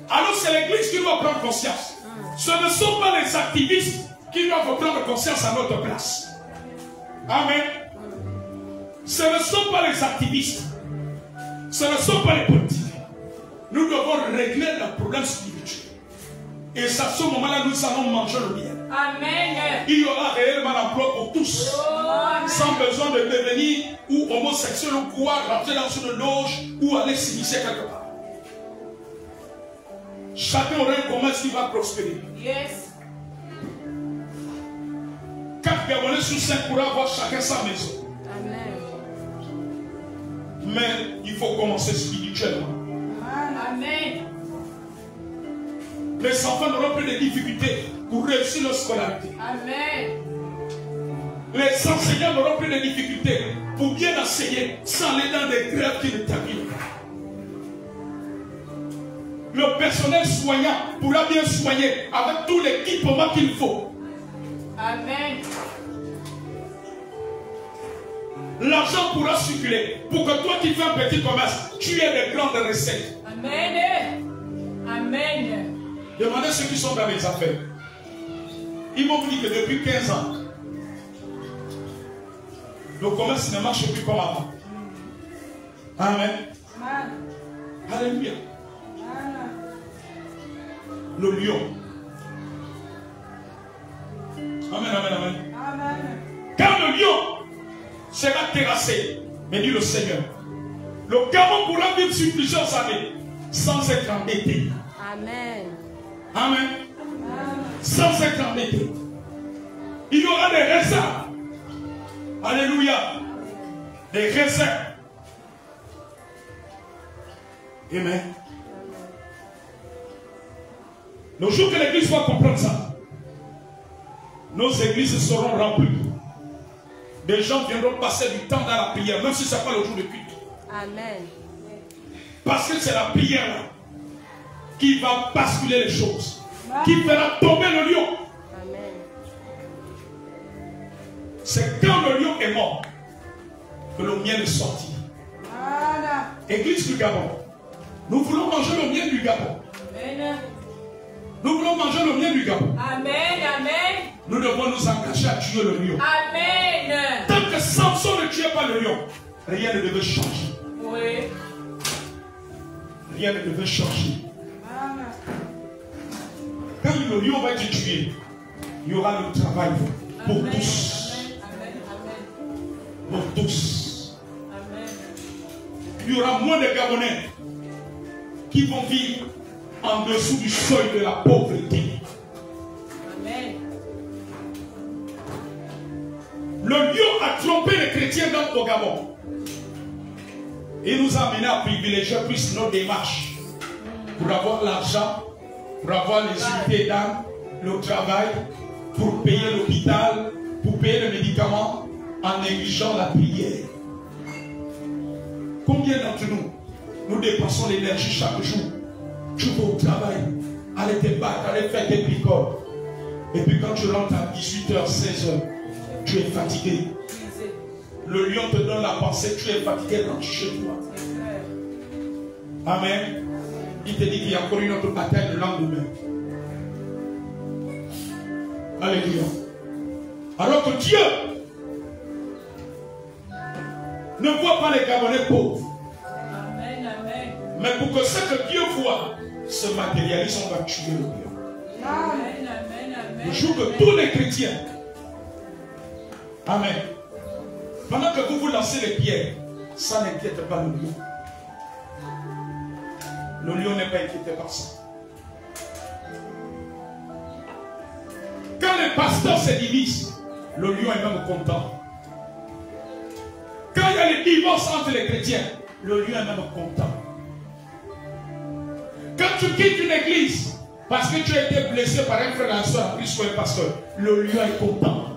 Alors c'est l'église qui doit prendre conscience. Ce ne sont pas les activistes qui doivent prendre conscience à notre place. Amen. Ce ne sont pas les activistes. Ce ne sont pas les politiques. Nous devons régler le problème spirituel. Et à ce moment-là, nous allons manger le bien. Amen. Il y aura réellement l'emploi pour tous. Sans besoin de devenir ou homosexuel ou pouvoir rentrer dans une loge ou aller s'initier quelque part. Chacun aura un commerce qui va prospérer. Yes. 4 Gabonais sur 5 pourraient avoir chacun sa maison. Amen. Mais il faut commencer spirituellement. Amen. Les enfants n'auront plus de difficultés pour réussir leur scolarité. Amen. Les enseignants n'auront plus de difficultés pour bien enseigner sans aller dans des grèves qui ne terminent pas. Le personnel soignant pourra bien soigner avec tout l'équipement qu'il faut. Amen. L'argent pourra circuler pour que toi qui fais un petit commerce, tu aies de grandes recettes. Amen. Amen. Demandez ceux qui sont dans les affaires. Ils m'ont dit que depuis 15 ans, le commerce ne marche plus comme avant. Amen. Amen. Alléluia. Le lion. Amen, amen, amen. Amen. Quand le lion sera terrassé, mais dit le Seigneur, le Gabon pourra vivre sur plusieurs années sans être endetté. Amen. Amen. Sans être endetté. Il y aura des réserves. Alléluia. Des réserves. Amen. Le jour que l'église va comprendre ça, nos églises seront remplies. Des gens viendront passer du temps dans la prière, même si ce n'est pas le jour de culte. Amen. Parce que c'est la prière là qui va basculer les choses, qui fera tomber le lion. Amen. C'est quand le lion est mort que le miel est sorti. Église du Gabon, nous voulons manger le miel du Gabon. Amen. Nous voulons manger le miel du Gabon. Amen. Amen. Nous devons nous engager à tuer le lion. Amen. Tant que Samson ne tuait pas le lion, rien ne devait changer. Oui. Rien ne devait changer. Amen. Quand le lion va être tué, il y aura le travail pour Amen. tous. Amen. Pour tous. Amen. Il y aura moins de Gabonais qui vont vivre en dessous du seuil de la pauvreté. Amen. Le lion a trompé les chrétiens dans le Gabon. Il nous a amené à privilégier plus nos démarches pour avoir l'argent, pour avoir les unités d'âme, le travail, pour payer l'hôpital, pour payer les médicaments, en négligeant la prière. Combien d'entre nous, nous dépensons l'énergie chaque jour? Tu vas au travail, aller te battre, aller faire tes bricoles. Et puis quand tu rentres à 18h, 16h, tu es fatigué. Le lion te donne la pensée, tu es fatigué, rentre chez toi. Amen. Il te dit qu'il y a encore une autre bataille le lendemain. Alléluia. Alors que Dieu ne voit pas les Gabonais pauvres. Amen. Amen. Mais pour que ce que Dieu voit se matérialise, on va tuer le lion. Amen. Amen. Amen. Le jour que tous les chrétiens, amen, pendant que vous vous lancez les pierres, ça n'inquiète pas le lion. Le lion n'est pas inquiété par ça. Quand les pasteurs se divisent, le lion est même content. Quand il y a les divorces entre les chrétiens, le lion est même content. Quand tu quittes une église parce que tu as été blessé par un frère, un soeur, un Christ ou un pasteur, le lion est content.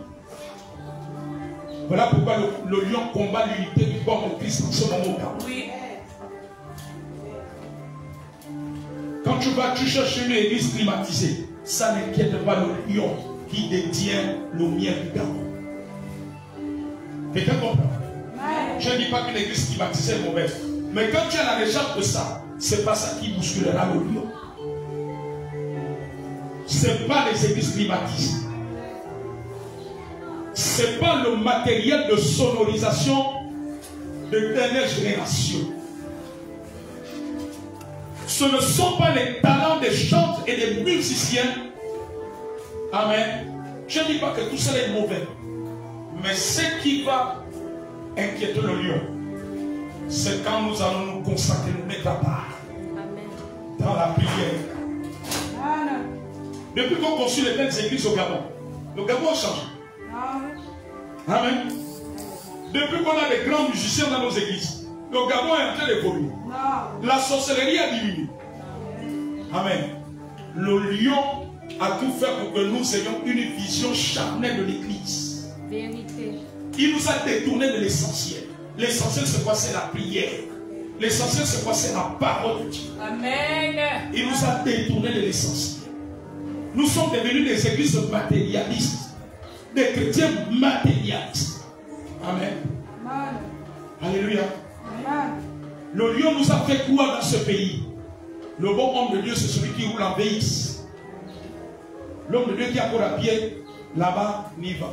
Voilà pourquoi le lion combat l'unité du corps de Christ en ce moment. Oui. Quand tu vas, tu cherches une église climatisée, ça n'inquiète pas le lion qui détient le miel du Gabon. Quelqu'un comprend? Je ne dis pas qu'une église climatisée est mauvaise. Mais quand tu as la recherche de ça, c'est pas ça qui bousculera le lion. Ce n'est pas les églises climatisées. Ce n'est pas le matériel de sonorisation de dernière génération. Ce ne sont pas les talents des chantres et des musiciens, amen, Je ne dis pas que tout cela est mauvais. Mais ce qui va inquiéter le lion, c'est quand nous allons nous consacrer, nous mettre à part. Dans la prière. Depuis qu'on construit les belles églises au Gabon, le Gabon a changé. Amen. Depuis qu'on a des grands musiciens dans nos églises, le Gabon est en train d'évoluer. La sorcellerie a diminué. Amen. Le lion a tout fait pour que nous ayons une vision charnelle de l'église. Il nous a détourné de l'essentiel. L'essentiel, c'est quoi? C'est la prière. L'essentiel, c'est quoi? C'est la parole de Dieu. Amen. Il nous a détourné de l'essentiel. Nous sommes devenus des églises matérialistes. Des chrétiens matérialistes. Amen. Amen. Alléluia. Amen. Le lion nous a fait quoi dans ce pays? Le bon homme de Dieu, c'est celui qui roule en VX. L'homme de Dieu qui a pour à pied, là-bas, n'y va.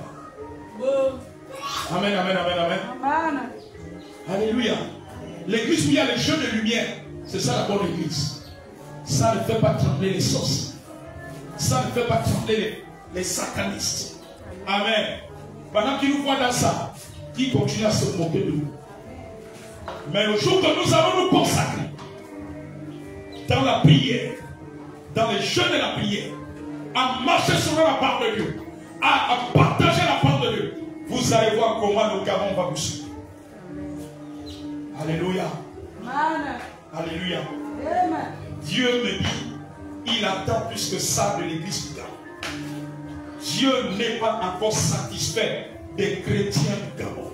Amen, amen, amen, amen. Amen. Alléluia. L'église où il y a les jeux de lumière, c'est ça la bonne église. Ça ne fait pas trembler les sorciers. Ça ne fait pas trembler les satanistes. Amen. Pendant qu'ils nous voient dans ça, ils continuent à se moquer de nous. Mais le jour que nous allons nous consacrer dans la prière, dans les jeux de la prière, à marcher sur la parole de Dieu, à partager la parole de Dieu, vous allez voir comment le Gabon va vous suivre. Alléluia. Amen. Alléluia. Amen. Dieu me dit, il attend plus que ça de l'église du Gabon. Dieu n'est pas encore satisfait des chrétiens du Gabon.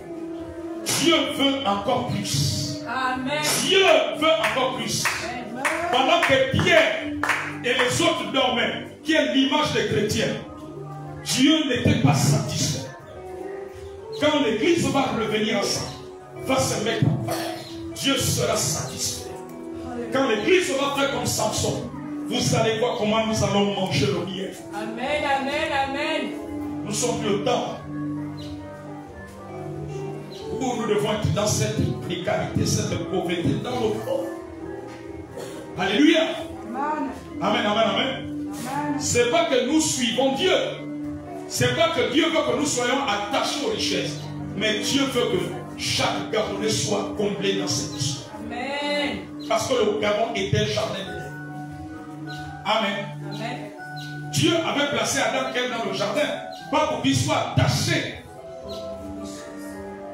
Dieu veut encore plus. Amen. Dieu veut encore plus. Amen. Pendant que Pierre et les autres dormaient, qui est l'image des chrétiens, Dieu n'était pas satisfait. Quand l'église va revenir ensemble, va se mettre en place, Dieu sera satisfait. Quand l'église va faire comme Samson, vous allez voir comment nous allons manger le miel. Amen, amen, amen. Nous sommes plus au temps où nous devons être dans cette précarité, cette pauvreté, dans nos corps. Alléluia. Amen. Amen, amen, amen. C'est pas que nous suivons Dieu. C'est pas que Dieu veut que nous soyons attachés aux richesses. Mais Dieu veut que chaque Gabonais soit comblé dans cette histoire. Amen. Parce que le Gabon était un jardin de Dieu. Amen. Amen. Dieu avait placé Adam et Ève dans le jardin, pas pour qu'il soit attaché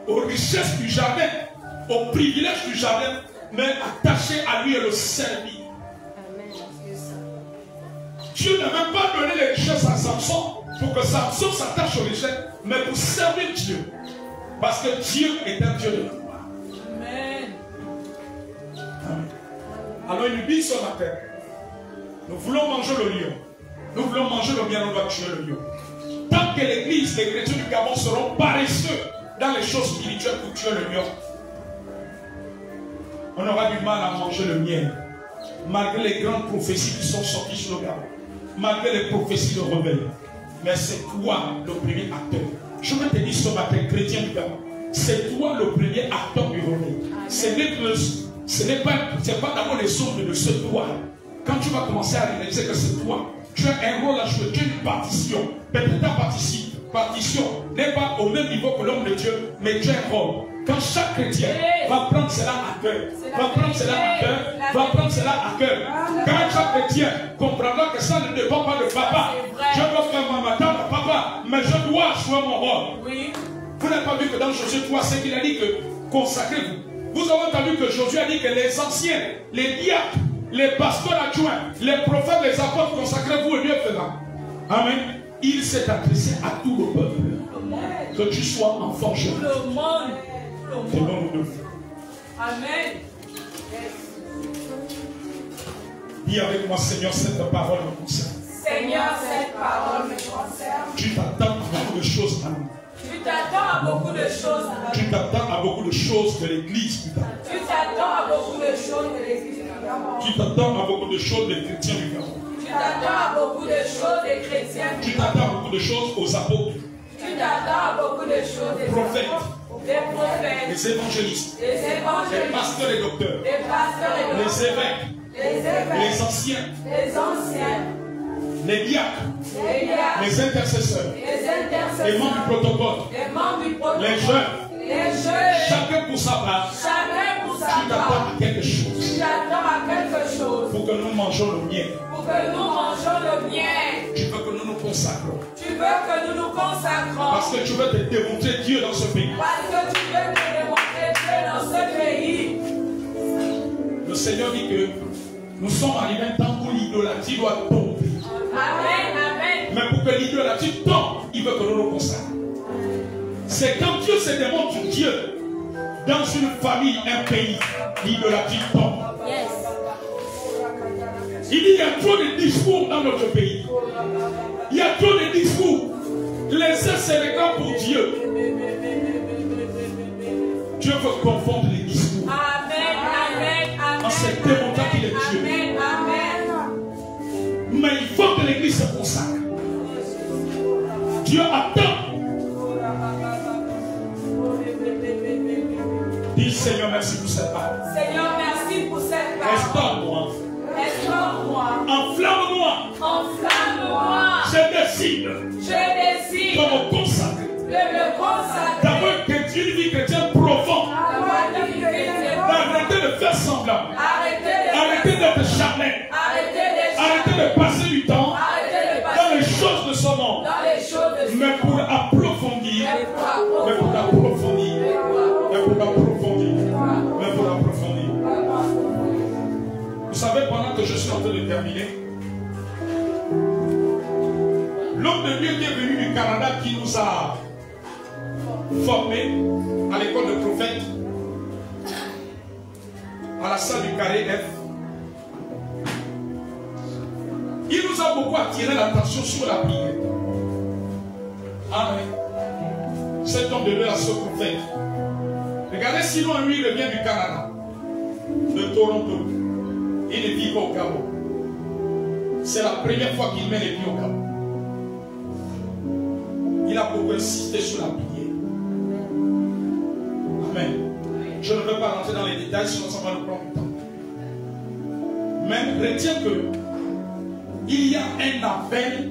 aux richesses du jardin, aux privilèges du jardin, mais attaché à lui et le servir. Dieu n'a même pas donné les richesses à Samson pour que Samson s'attache aux richesses, mais pour servir Dieu. Parce que Dieu est un Dieu de gloire. Amen. Amen. Alors il nous dit ce matin, nous voulons manger le lion. Nous voulons manger le bien, on doit tuer le lion. Tant que l'église, les chrétiens du Gabon seront paresseux dans les choses spirituelles pour tuer le lion, on aura du mal à manger le miel. Malgré les grandes prophéties qui sont sorties sur le Gabon, malgré les prophéties de rebelles. Mais c'est toi le premier acteur. Je vais te dire ce matin, chrétien du Gabon, c'est toi le premier acteur du rebelle. Ce n'est pas d'abord les autres, de ce toi. Quand tu vas commencer à réaliser que c'est toi, tu as un rôle à jouer, tu as une partition. Peut-être ta partition n'est pas au même niveau que l'homme de Dieu, mais tu as un rôle. Quand chaque chrétien va prendre cela à cœur, va prendre cela à cœur, quand chaque chrétien comprendra que ça ne dépend pas de papa, je dois faire ma matin à papa, mais je dois jouer mon rôle. Oui. Vous n'avez pas vu que dans Josué 3, c'est qu'il a dit que consacrez-vous. Vous avez entendu que Josué a dit que les anciens, les diacres, les pasteurs adjoints, les prophètes, les apôtres, consacrez-vous et Dieu fera. Amen. Il s'est adressé à tout le peuple. Que tu sois enfant jeune. Le monde. C'est bon, nous devons. Amen. Dis avec moi, Seigneur, cette parole me concerne. Seigneur, cette parole me concerne. Tu t'attends à beaucoup de choses à nous. Tu t'attends à beaucoup de choses. Tu t'attends à beaucoup de choses de l'église. Tu t'attends à beaucoup de choses de l'église du Gabon. Tu t'attends à beaucoup de choses des chrétiens du Gabon. Tu t'attends à beaucoup de choses des chrétiens. Tu t'attends à beaucoup de choses aux apôtres. Tu t'attends à beaucoup de choses des prophètes. Des prophètes. Les évangélistes. Les évangélistes. Les pasteurs et docteurs. Les pasteurs et docteurs. Les évêques. Les évêques. Les anciens. Les anciens. les diacres, les intercesseurs, les membres du protocole, les jeunes, chacun pour sa part, tu t'attends à quelque chose pour que nous mangeons le bien. Tu veux que nous nous consacrons. Parce que tu veux te démontrer Dieu dans ce pays. Le Seigneur dit que nous sommes arrivés à un temps où l'idolâtrie doit tomber. Mais pour que l'idolâtrie tombe, il veut que nous nous consacrons. C'est quand Dieu se démontre Dieu dans une famille, un pays, l'idolâtrie tombe. Il dit il y a trop de discours dans notre pays. Il y a trop de discours. Les uns se réclament pour Dieu. Dieu veut confondre les discours. En se démontrant qu'il est Dieu. Mais il faut que l'église se consacre. Dieu attend. Dis Seigneur, merci pour cette parole. Seigneur, merci pour cette parole. Restaure-moi. Enflamme-moi. Je décide de me consacrer. D'avoir une vie chrétienne profonde. D'arrêter de faire semblant. Arrêter d'être charnel. Arrêter de passer du temps dans les choses de ce monde. Mais pour approfondir. Vous savez, pendant que je suis en train de terminer, l'homme de Dieu qui est venu du Canada, qui nous a formés à l'école de prophète, à la salle du carré F, il nous a beaucoup attiré l'attention sur la prière. Amen. Cet homme de Dieu, ce prophète. Regardez, sinon lui, il vient du Canada, de Toronto. Il ne vit pas au Gabon. C'est la première fois qu'il met les pieds au Gabon. Il a beaucoup insisté sur la prière. Amen. Je ne veux pas rentrer dans les détails, sinon ça va nous prendre du temps. Mais retiens que il y a un appel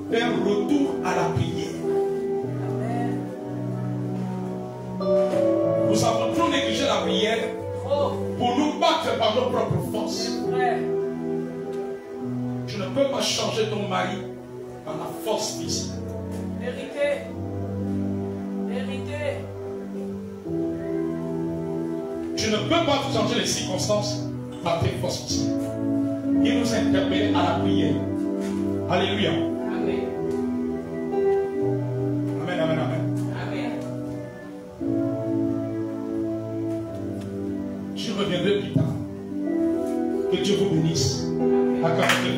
vers le retour à la prière. Nous avons trop négligé la prière pour nous battre par nos propres forces. Tu ne peux pas changer ton mari par la force physique. Vérité. Tu ne peux pas changer les circonstances par tes forces physiques. Il nous a interpellés à la prière. Alléluia. Amen. Amen, amen, amen. Amen. Je reviendrai plus tard. Que Dieu vous bénisse. Acclamez